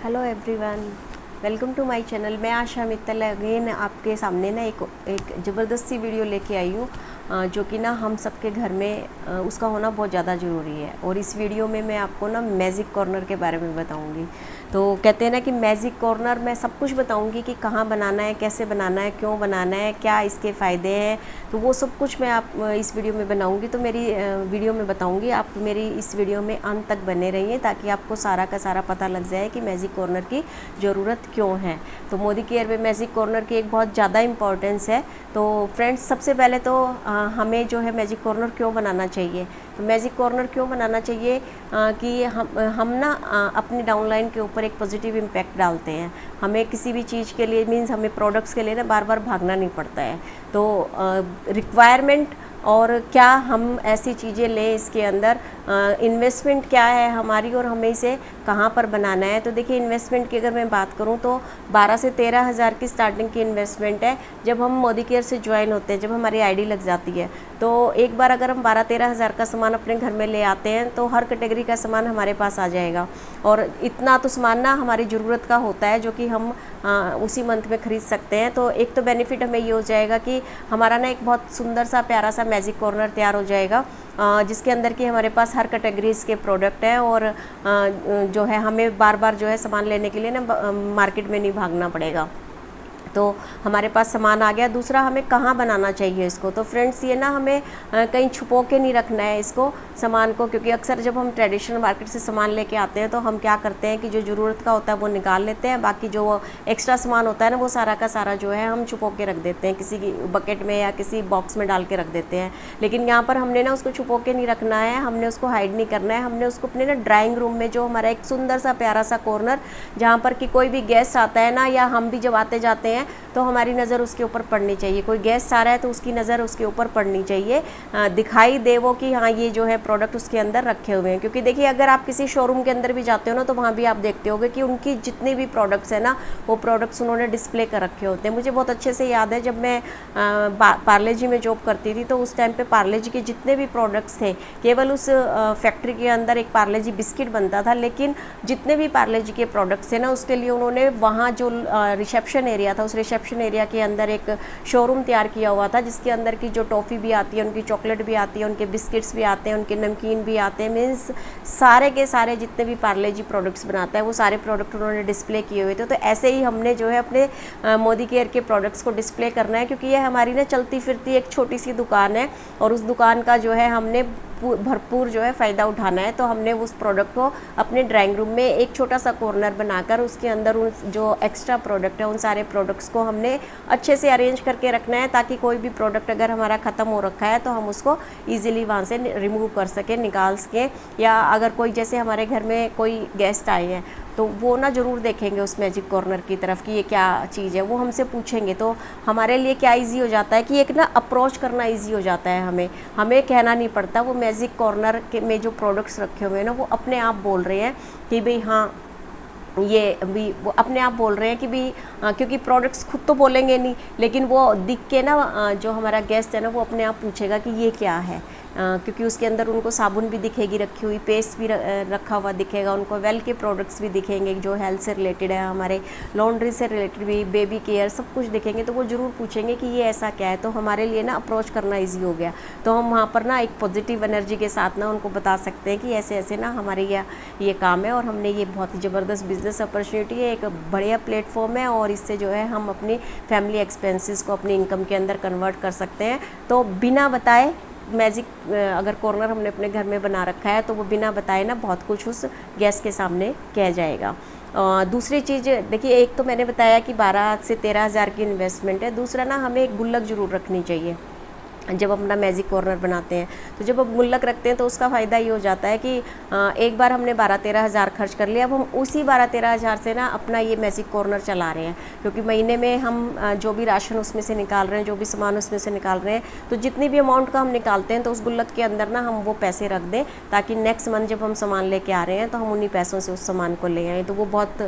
Hello everyone, welcome to my channel. मैं Asha Mittal again आपके सामने ना एक ज़बरदस्ती वीडियो लेके आई हूँ, जो कि ना हम सबके घर में उसका होना बहुत ज़्यादा ज़रूरी है। और इस वीडियो में मैं आपको ना मैजिक कॉर्नर के बारे में बताऊँगी। तो कहते हैं ना कि मैजिक कॉर्नर मैं सब कुछ बताऊँगी कि कहाँ बनाना है, कैसे बनाना है, क्यों बनाना है, क्या इसके फ़ायदे हैं। तो वो सब कुछ मैं आप इस वीडियो में बनाऊँगी, तो मेरी वीडियो में बताऊँगी। आप मेरी इस वीडियो में अंत तक बने रहिए ताकि आपको सारा का सारा पता लग जाए कि मैजिक कॉर्नर की ज़रूरत क्यों है। तो मोदी केयर में मैजिक कॉर्नर की एक बहुत ज़्यादा इम्पॉर्टेंस है। तो फ्रेंड्स, सबसे पहले तो हमें जो है मैजिक कॉर्नर क्यों बनाना चाहिए। तो मैजिक कॉर्नर क्यों बनाना चाहिए कि हम ना अपनी डाउनलाइन के ऊपर एक पॉजिटिव इम्पैक्ट डालते हैं। हमें किसी भी चीज़ के लिए मीन्स हमें प्रोडक्ट्स के लिए ना बार बार भागना नहीं पड़ता है। तो रिक्वायरमेंट और क्या हम ऐसी चीज़ें लें, इसके अंदर इन्वेस्टमेंट क्या है हमारी और हमें इसे कहाँ पर बनाना है। तो देखिए, इन्वेस्टमेंट की अगर मैं बात करूँ तो 12 से 13 हज़ार की स्टार्टिंग की इन्वेस्टमेंट है। जब हम मोदी केयर से ज्वाइन होते हैं, जब हमारी आईडी लग जाती है, तो एक बार अगर हम 12-13 हज़ार का सामान अपने घर में ले आते हैं तो हर कैटेगरी का सामान हमारे पास आ जाएगा। और इतना तो सामान ना हमारी ज़रूरत का होता है जो कि हम उसी मंथ में ख़रीद सकते हैं। तो एक तो बेनिफिट हमें ये हो जाएगा कि हमारा ना एक बहुत सुंदर सा प्यारा सा मैजिक कॉर्नर तैयार हो जाएगा, जिसके अंदर कि हमारे पास हर कैटेगरीज के प्रोडक्ट हैं। और जो है हमें बार बार जो है सामान लेने के लिए ना मार्केट में नहीं भागना पड़ेगा। तो हमारे पास सामान आ गया। दूसरा, हमें कहाँ बनाना चाहिए इसको। तो फ्रेंड्स, ये ना हमें कहीं छुपो के नहीं रखना है इसको सामान को, क्योंकि अक्सर जब हम ट्रेडिशनल मार्केट से सामान लेके आते हैं तो हम क्या करते हैं कि जो ज़रूरत का होता है वो निकाल लेते हैं, बाकी जो एक्स्ट्रा सामान होता है ना वो सारा का सारा जो है हम छुपो के रख देते हैं, किसी की बकेट में या किसी बॉक्स में डाल के रख देते हैं। लेकिन यहाँ पर हमने ना उसको छुपो के नहीं रखना है, हमने उसको हाइड नहीं करना है। हमने उसको अपने ना ड्राइंग रूम में, जो हमारा एक सुंदर सा प्यारा सा कॉर्नर, जहाँ पर कि कोई भी गेस्ट आता है ना, या हम भी जब आते जाते हैं तो हमारी नज़र उसके ऊपर पड़नी चाहिए। कोई गेस्ट आ रहा है तो उसकी नज़र उसके ऊपर पड़नी चाहिए, दिखाई दे वो कि हाँ ये जो है प्रोडक्ट उसके अंदर रखे हुए हैं। क्योंकि देखिए, अगर आप किसी शोरूम के अंदर भी जाते हो ना तो वहाँ भी आप देखते होगे कि उनकी जितने भी प्रोडक्ट्स हैं ना, वो प्रोडक्ट्स उन्होंने डिस्प्ले कर रखे होते हैं। मुझे बहुत अच्छे से याद है, जब मैं पार्ले जी में जॉब करती थी तो उस टाइम पे पार्ले जी के जितने भी प्रोडक्ट्स थे, केवल उस फैक्ट्री के अंदर एक पार्ले जी बिस्किट बनता था, लेकिन जितने भी पार्ले जी के प्रोडक्ट्स थे ना, उसके लिए उन्होंने वहाँ जो रिसेप्शन एरिया था, उस रिसेप्शन एरिया के अंदर एक शोरूम तैयार किया हुआ था, जिसके अंदर की जो टॉफ़ी भी आती है, उनकी चॉकलेट भी आती है, उनके बिस्किट्स भी आते हैं, उनके नमकीन भी आते हैं। मीन्स सारे के सारे जितने भी पार्ले जी प्रोडक्ट्स बनाता है वो सारे प्रोडक्ट उन्होंने डिस्प्ले किए हुए थे। तो ऐसे ही हमने जो है अपने मोदी केयर के प्रोडक्ट्स को डिस्प्ले करना है, क्योंकि ये हमारी ना चलती फिरती एक छोटी सी दुकान है और उस दुकान का जो है हमने भरपूर जो है फ़ायदा उठाना है। तो हमने उस प्रोडक्ट को अपने ड्राइंग रूम में एक छोटा सा कॉर्नर बनाकर उसके अंदर उन जो एक्स्ट्रा प्रोडक्ट है, उन सारे प्रोडक्ट्स को हमने अच्छे से अरेंज करके रखना है, ताकि कोई भी प्रोडक्ट अगर हमारा ख़त्म हो रखा है तो हम उसको ईजिली वहाँ से रिमूव कर सकें, निकाल सकें। या अगर कोई, जैसे हमारे घर में कोई गेस्ट आए हैं तो वो ना ज़रूर देखेंगे उस मैजिक कॉर्नर की तरफ कि ये क्या चीज़ है, वो हमसे पूछेंगे। तो हमारे लिए क्या इजी हो जाता है कि एक ना अप्रोच करना इजी हो जाता है, हमें कहना नहीं पड़ता। वो मैजिक कॉर्नर के में जो प्रोडक्ट्स रखे हुए हैं ना, वो अपने आप बोल रहे हैं कि भाई हाँ, ये भी वो अपने आप बोल रहे हैं कि भी क्योंकि प्रोडक्ट्स खुद तो बोलेंगे नहीं, लेकिन वो दिख के ना जो हमारा गेस्ट है ना, वो अपने आप पूछेगा कि ये क्या है। क्योंकि उसके अंदर उनको साबुन भी दिखेगी रखी हुई, पेस्ट भी रखा हुआ दिखेगा, उनको वेल के प्रोडक्ट्स भी दिखेंगे जो हेल्थ से रिलेटेड है, हमारे लॉन्ड्री से रिलेटेड भी, बेबी केयर, सब कुछ दिखेंगे। तो वो ज़रूर पूछेंगे कि ये ऐसा क्या है। तो हमारे लिए ना अप्रोच करना ईजी हो गया। तो हम वहाँ पर ना एक पॉजिटिव एनर्जी के साथ ना उनको बता सकते हैं कि ऐसे ऐसे ना हमारे ये काम है और हमने ये बहुत ही ज़बरदस्त बिजनेस अपॉर्चुनिटी है, एक बढ़िया प्लेटफॉर्म है, और इससे जो है हम अपनी फैमिली एक्सपेंसेस को अपनी इनकम के अंदर कन्वर्ट कर सकते हैं। तो बिना बताए मैजिक अगर कॉर्नर हमने अपने घर में बना रखा है तो वो बिना बताए ना बहुत कुछ उस गेस्ट के सामने कह जाएगा। दूसरी चीज़ देखिए, एक तो मैंने बताया कि 12 से 13 हज़ार की इन्वेस्टमेंट है। दूसरा ना, हमें एक गुल्लक ज़रूर रखनी चाहिए जब अपना मैजिक कॉर्नर बनाते हैं। तो जब हम गुल्लक रखते हैं तो उसका फ़ायदा ये हो जाता है कि एक बार हमने 12-13 हज़ार खर्च कर लिया, अब हम उसी 12-13 हज़ार से ना अपना ये मैजिक कॉर्नर चला रहे हैं। क्योंकि महीने में हम जो भी राशन उसमें से निकाल रहे हैं, जो भी सामान उसमें से निकाल रहे हैं, तो जितनी भी अमाउंट का हम निकालते हैं तो उस गुल्लक के अंदर ना हम वो पैसे रख दें, ताकि नेक्स्ट मंथ जब हम सामान लेके आ रहे हैं तो हम उन्हीं पैसों से उस सामान को ले आएँ। तो वो बहुत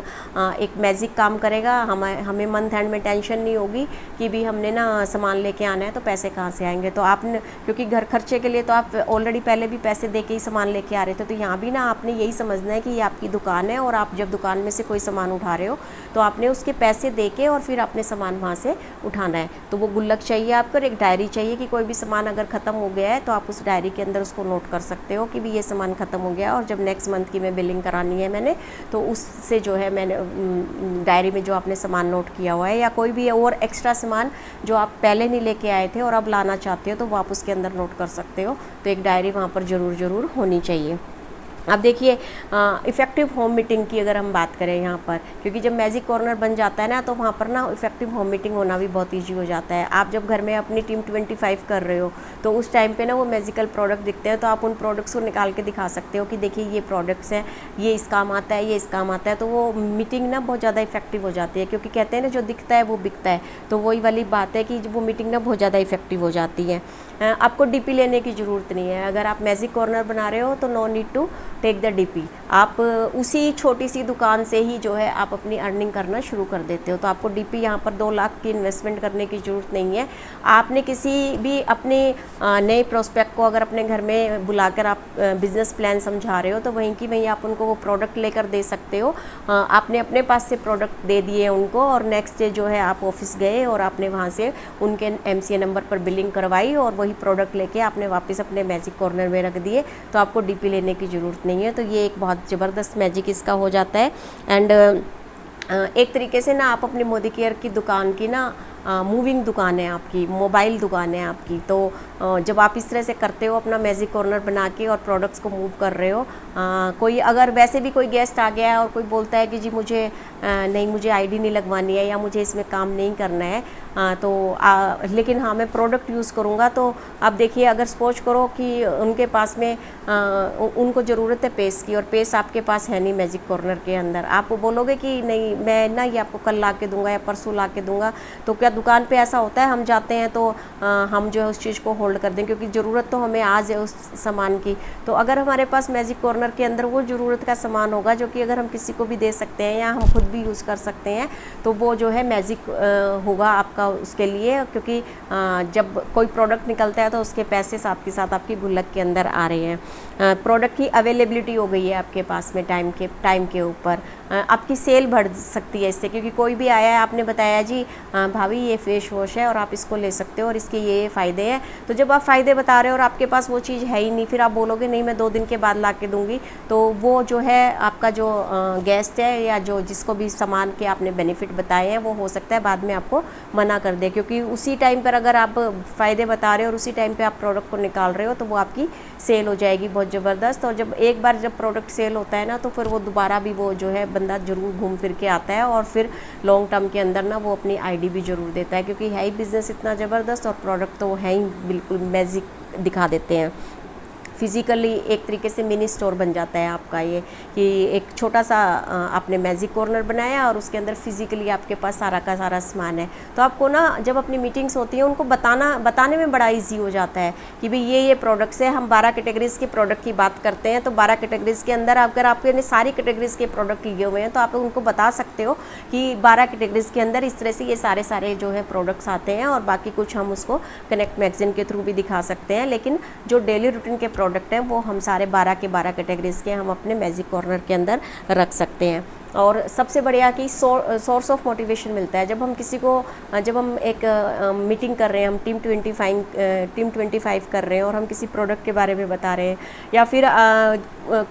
एक मैजिक काम करेगा। हमें मंथ एंड में टेंशन नहीं होगी कि भी हमने ना सामान लेके आना है तो पैसे कहाँ से आएंगे। करोगे। तो आपने क्योंकि घर खर्चे के लिए तो आप ऑलरेडी पहले भी पैसे दे के ही सामान लेके आ रहे थे, तो यहाँ भी ना आपने यही समझना है कि ये आपकी दुकान है और आप जब दुकान में से कोई सामान उठा रहे हो तो आपने उसके पैसे दे के और फिर अपने सामान वहाँ से उठाना है। तो वो गुल्लक चाहिए आपको, एक डायरी चाहिए कि कोई भी सामान अगर ख़त्म हो गया है तो आप उस डायरी के अंदर उसको नोट कर सकते हो कि भी ये सामान ख़त्म हो गया और जब नेक्स्ट मंथ की मैं बिलिंग करानी है मैंने, तो उससे जो है मैंने डायरी में जो आपने सामान नोट किया हुआ है या कोई भी और एक्स्ट्रा सामान जो आप पहले नहीं लेके आए थे और अब लाना चाहते हो तो वो आप उसके अंदर नोट कर सकते हो। तो एक डायरी वहाँ पर ज़रूर होनी चाहिए। अब देखिए इफ़ेक्टिव होम मीटिंग की अगर हम बात करें यहाँ पर, क्योंकि जब मैजिक कॉर्नर बन जाता है ना तो वहाँ पर ना इफ़ेक्टिव होम मीटिंग होना भी बहुत ईजी हो जाता है। आप जब घर में अपनी टीम 25 कर रहे हो तो उस टाइम पे ना वो मैजिकल प्रोडक्ट दिखते हैं, तो आप उन प्रोडक्ट्स को निकाल के दिखा सकते हो कि देखिए ये प्रोडक्ट्स हैं, ये इस काम आता है, ये इस काम आता है। तो वो मीटिंग ना बहुत ज़्यादा इफेक्टिव हो जाती है, क्योंकि कहते हैं ना जो दिखता है वो बिकता है। तो वही वाली बात है कि वो मीटिंग ना बहुत ज़्यादा इफेक्टिव हो जाती है। आपको डीपी लेने की ज़रूरत नहीं है। अगर आप मैजिक कॉर्नर बना रहे हो तो no need to take the DP. आप उसी छोटी सी दुकान से ही जो है आप अपनी अर्निंग करना शुरू कर देते हो। तो आपको डीपी यहाँ पर 2 लाख की इन्वेस्टमेंट करने की ज़रूरत नहीं है। आपने किसी भी अपने नए प्रोस्पेक्ट को अगर अपने घर में बुलाकर आप बिज़नेस प्लान समझा रहे हो तो वहीं की वहीं आप उनको वो प्रोडक्ट लेकर दे सकते हो। आपने अपने पास से प्रोडक्ट दे दिए उनको और नेक्स्ट डे जो है आप ऑफिस गए और आपने वहाँ से उनके MCA नंबर पर बिलिंग करवाई और वही प्रोडक्ट लेके आपने वापस अपने मैजिक कॉर्नर में रख दिए। तो आपको डीपी लेने की ज़रूरत नहीं है। तो ये एक बहुत ज़बरदस्त मैजिक इसका हो जाता है। एंड एक तरीके से ना आप अपनी मोदी केयर की दुकान की ना मूविंग दुकान है आपकी, मोबाइल दुकान है आपकी। तो जब आप इस तरह से करते हो अपना मैजिक कॉर्नर बना के और प्रोडक्ट्स को मूव कर रहे हो, कोई अगर वैसे भी कोई गेस्ट आ गया है और कोई बोलता है कि जी मुझे नहीं, मुझे आईडी नहीं लगवानी है या मुझे इसमें काम नहीं करना है, लेकिन हाँ मैं प्रोडक्ट यूज़ करूँगा। तो आप देखिए, अगर सपोज करो कि उनके पास में उनको ज़रूरत है पेस्ट की और पेस्ट आपके पास है नहीं मैजिक कॉर्नर के अंदर, आप बोलोगे कि नहीं मैं ना ये आपको कल ला के दूँगा या परसों ला के दूँगा। तो क्या दुकान पे ऐसा होता है हम जाते हैं तो हम जो है उस चीज़ को होल्ड कर दें, क्योंकि ज़रूरत तो हमें आज है उस सामान की। तो अगर हमारे पास मैजिक कॉर्नर के अंदर वो ज़रूरत का सामान होगा जो कि अगर हम किसी को भी दे सकते हैं या हम खुद भी यूज़ कर सकते हैं, तो वो जो है मैजिक होगा आपका उसके लिए। क्योंकि जब कोई प्रोडक्ट निकलता है तो उसके पैसे साथ के साथ आपकी गुल्लक के अंदर आ रहे हैं। प्रोडक्ट की अवेलेबिलिटी हो गई है आपके पास में टाइम के ऊपर। आपकी सेल बढ़ सकती है इससे, क्योंकि कोई भी आया है आपने बताया जी भाभी ये फेस वॉश है और आप इसको ले सकते हो और इसके ये फ़ायदे हैं। तो जब आप फ़ायदे बता रहे हो और आपके पास वो चीज़ है ही नहीं, फिर आप बोलोगे नहीं मैं 2 दिन के बाद ला के दूँगी, तो वो जो है आपका जो गेस्ट है या जो जिसको भी सामान के आपने बेनिफिट बताए हैं वो हो सकता है बाद में आपको मना कर दे। क्योंकि उसी टाइम पर अगर आप फ़ायदे बता रहे हो और उसी टाइम पर आप प्रोडक्ट को निकाल रहे हो तो वो आपकी सेल हो जाएगी बहुत ज़बरदस्त। और जब एक बार जब प्रोडक्ट सेल होता है ना तो फिर वो दोबारा भी वो जो है बंदा ज़रूर घूम फिर के आता है और फिर लॉन्ग टर्म के अंदर ना वो अपनी आईडी भी ज़रूर देता है, क्योंकि है ही बिज़नेस इतना ज़बरदस्त और प्रोडक्ट तो है ही बिल्कुल मैजिक दिखा देते हैं। फिज़िकली एक तरीके से मिनी स्टोर बन जाता है आपका ये, कि एक छोटा सा आपने मैजिक कॉर्नर बनाया और उसके अंदर फिज़िकली आपके पास सारा का सारा सामान है। तो आपको ना जब अपनी मीटिंग्स होती हैं उनको बताने में बड़ा इजी हो जाता है कि भाई ये प्रोडक्ट्स है। हम 12 कैटेगरीज़ के प्रोडक्ट की बात करते हैं, तो 12 कैटेगरीज़ के अंदर अगर आपने सारी कैटेगरीज़ के प्रोडक्ट लिए हुए हैं तो आप उनको बता सकते हो कि 12 कैटेगरीज़ के अंदर इस तरह से ये सारे जो है प्रोडक्ट्स आते हैं। और बाकी कुछ हम उसको कनेक्ट मैगज़ीन के थ्रू भी दिखा सकते हैं, लेकिन जो डेली रूटीन के प्रोडक्ट हैं वो हम सारे 12 के 12 कैटेगरीज़ के हम अपने मैजिक कॉर्नर के अंदर रख सकते हैं। और सबसे बढ़िया कि सोर्स ऑफ मोटिवेशन मिलता है जब हम किसी को, जब हम एक मीटिंग कर रहे हैं, हम टीम 25 कर रहे हैं और हम किसी प्रोडक्ट के बारे में बता रहे हैं या फिर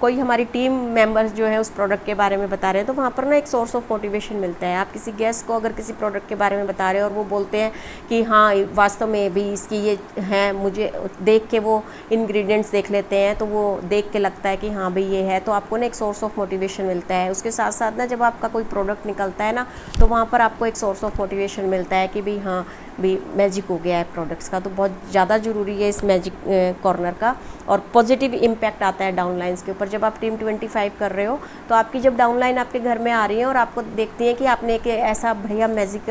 कोई हमारी टीम मेंबर्स जो है उस प्रोडक्ट के बारे में बता रहे हैं, तो वहाँ पर ना एक सोर्स ऑफ मोटिवेशन मिलता है। आप किसी गेस्ट को अगर किसी प्रोडक्ट के बारे में बता रहे हैं और वो बोलते हैं कि हाँ वास्तव में भी इसकी ये है, मुझे देख के वो इंग्रेडिएंट्स देख लेते हैं तो वो देख के लगता है कि हाँ भाई ये है, तो आपको ना एक सोर्स ऑफ मोटिवेशन मिलता है। उसके साथ साथ ना जब आपका कोई प्रोडक्ट निकलता है ना तो वहाँ पर आपको एक सोर्स ऑफ मोटिवेशन मिलता है कि भाई हाँ भी मैजिक हो गया है प्रोडक्ट्स का। तो बहुत ज़्यादा ज़रूरी है इस मैजिक कॉर्नर का, और पॉजिटिव इम्पैक्ट आता है डाउनलाइंस के ऊपर। जब आप टीम 25 कर रहे हो तो आपकी जब डाउनलाइन आपके घर में आ रही है और आपको देखती है कि आपने एक ऐसा बढ़िया मैजिक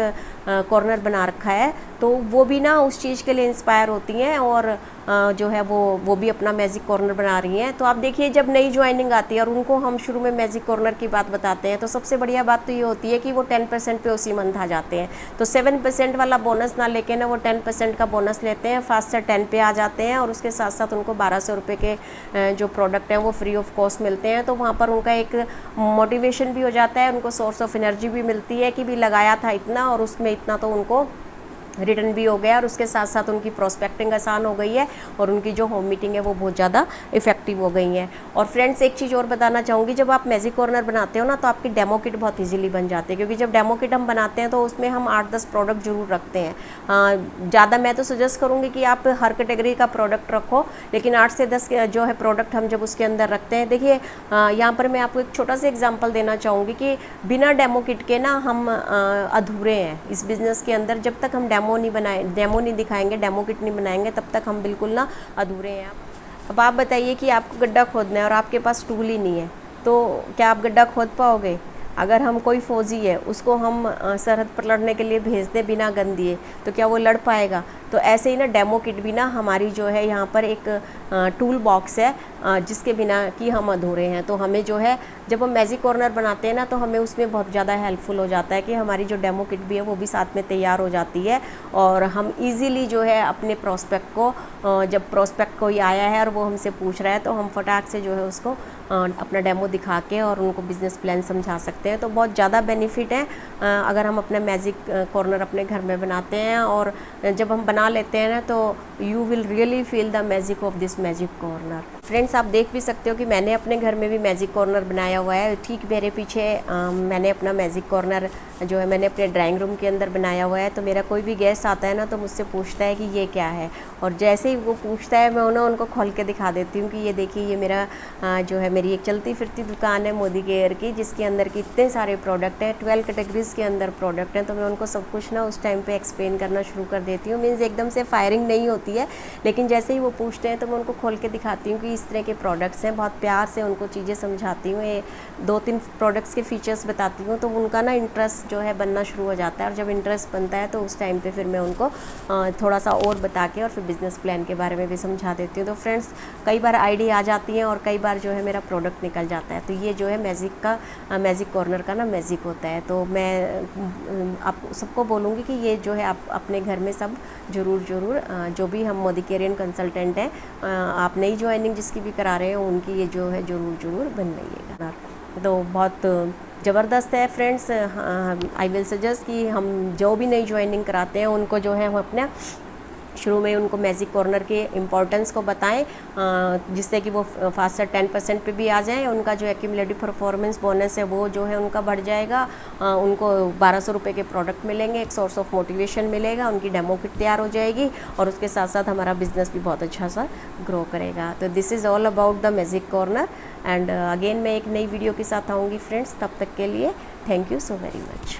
कॉर्नर बना रखा है, तो वो भी ना उस चीज़ के लिए इंस्पायर होती हैं और जो है वो भी अपना मैजिक कॉर्नर बना रही हैं। तो आप देखिए जब नई ज्वाइनिंग आती है और उनको हम शुरू में मैजिक कॉर्नर की बात बताते हैं तो सबसे बढ़िया बात तो ये होती है कि वो 10% पे उसी मंथ आ जाते हैं। तो 7% वाला बोनस ना लेके ना वो 10% का बोनस लेते हैं, फास्टर 10 पे आ जाते हैं और उसके साथ साथ उनको 1200 रुपये के जो प्रोडक्ट हैं वो फ्री ऑफ कॉस्ट मिलते हैं। तो वहाँ पर उनका एक मोटिवेशन भी हो जाता है, उनको सोर्स ऑफ एनर्जी भी मिलती है कि भी लगाया था इतना और उसमें इतना तो उनको रिटर्न भी हो गया और उसके साथ साथ उनकी प्रोस्पेक्टिंग आसान हो गई है और उनकी जो होम मीटिंग है वो बहुत ज़्यादा इफेक्टिव हो गई हैं। और फ्रेंड्स एक चीज़ और बताना चाहूँगी, जब आप मैजिक कॉर्नर बनाते हो ना तो आपकी डेमो किट बहुत इजीली बन जाती है, क्योंकि जब डेमो किट हम बनाते हैं तो उसमें हम 8-10 प्रोडक्ट जरूर रखते हैं। ज़्यादा मैं तो सजेस्ट करूँगी कि आप हर कैटेगरी का प्रोडक्ट रखो, लेकिन 8 से 10 जो है प्रोडक्ट हम जब उसके अंदर रखते हैं, देखिए यहाँ पर मैं आपको एक छोटा सा एग्जाम्पल देना चाहूँगी कि बिना डेमो किट के ना हम अधूरे हैं इस बिज़नेस के अंदर। जब तक हम डेमो नहीं दिखाएंगे, डेमो किट नहीं बनाएंगे, तब तक हम बिल्कुल ना अधूरे हैं। अब आप बताइए कि आपको गड्ढा खोदना है और आपके पास टूल ही नहीं है, तो क्या आप गड्ढा खोद पाओगे? अगर हम कोई फौजी है उसको हम सरहद पर लड़ने के लिए भेज दें बिना गन दिए, तो क्या वो लड़ पाएगा? तो ऐसे ही ना डेमो किट भी ना हमारी जो है यहाँ पर एक टूल बॉक्स है जिसके बिना कि हम अधूरे हैं। तो हमें जो है जब हम मैजिक कॉर्नर बनाते हैं ना तो हमें उसमें बहुत ज़्यादा हेल्पफुल हो जाता है कि हमारी जो डेमो किट भी है वो भी साथ में तैयार हो जाती है और हम इजीली जो है अपने प्रोस्पेक्ट को जब प्रोस्पेक्ट कोई आया है और वो हमसे पूछ रहा है तो हम फटाक से जो है उसको अपना डेमो दिखा के और उनको बिज़नेस प्लान समझा सकते हैं। तो बहुत ज़्यादा बेनिफिट है अगर हम अपना मैजिक कॉर्नर अपने घर में बनाते हैं और जब हम बना लेते हैं ना तो you will really feel the magic of this magic corner. Friends आप देख भी सकते हो कि मैंने अपने घर में भी मैजिक कॉर्नर बनाया हुआ है। ठीक मेरे पीछे मैंने अपना मैजिक कॉर्नर जो है मैंने अपने ड्राइंग रूम के अंदर बनाया हुआ है। तो मेरा कोई भी गेस्ट आता है ना तो मुझसे पूछता है कि ये क्या है, और जैसे ही वो पूछता है मैं उनको खोल के दिखा देती हूँ कि ये देखिए ये मेरा जो है मेरी एक चलती फिरती दुकान है मोदी केयर की, जिसके अंदर की इतने सारे प्रोडक्ट हैं, 12 कैटेगरीज के अंदर प्रोडक्ट हैं। तो मैं उनको सब कुछ ना उस टाइम पे एक्सप्लेन करना शुरू कर देती हूँ। मीन्स एकदम से फायरिंग नहीं होती है, लेकिन जैसे ही वो पूछते हैं तो मैं उनको खोल के दिखाती हूँ कि इस तरह के प्रोडक्ट्स हैं। बहुत प्यार से उनको चीज़ें समझाती हूँ, ये 2-3 प्रोडक्ट्स के फीचर्स बताती हूँ, तो उनका ना इंटरेस्ट जो है बनना शुरू हो जाता है। और जब इंटरेस्ट बनता है तो उस टाइम पे फिर मैं उनको थोड़ा सा और बता के और फिर बिज़नेस प्लान के बारे में भी समझा देती हूँ। तो फ्रेंड्स कई बार आइडिया आ जाती हैं और कई बार जो है मेरा प्रोडक्ट निकल जाता है। तो ये जो है मैजिक कॉर्नर का ना मैजिक होता है। तो मैं आप सबको बोलूँगी कि ये जो है आप अपने घर में सब ज़रूर जो भी हम मोदी केरियन कंसल्टेंट हैं, आप नई ज्वाइनिंग जिसकी भी करा रहे हो उनकी ये जो है ज़रूर बनवाइएगा। तो बहुत ज़बरदस्त है फ्रेंड्स। आई विल सजेस्ट कि हम जो भी नई ज्वाइनिंग कराते हैं उनको जो है हम अपना शुरू में उनको मैजिक कॉर्नर के इम्पोर्टेंस को बताएं, जिससे कि वो फास्टर 10% पे भी आ जाएं। उनका जो एक्यूमुलेटिव परफॉर्मेंस बोनस है वो जो है उनका बढ़ जाएगा, उनको 1200 रुपये के प्रोडक्ट मिलेंगे, एक सोर्स ऑफ मोटिवेशन मिलेगा, उनकी डेमो किट तैयार हो जाएगी और उसके साथ साथ हमारा बिजनेस भी बहुत अच्छा सा ग्रो करेगा। तो this is all about the magic corner and again मैं एक नई वीडियो के साथ आऊँगी फ्रेंड्स। तब तक के लिए thank you so very much.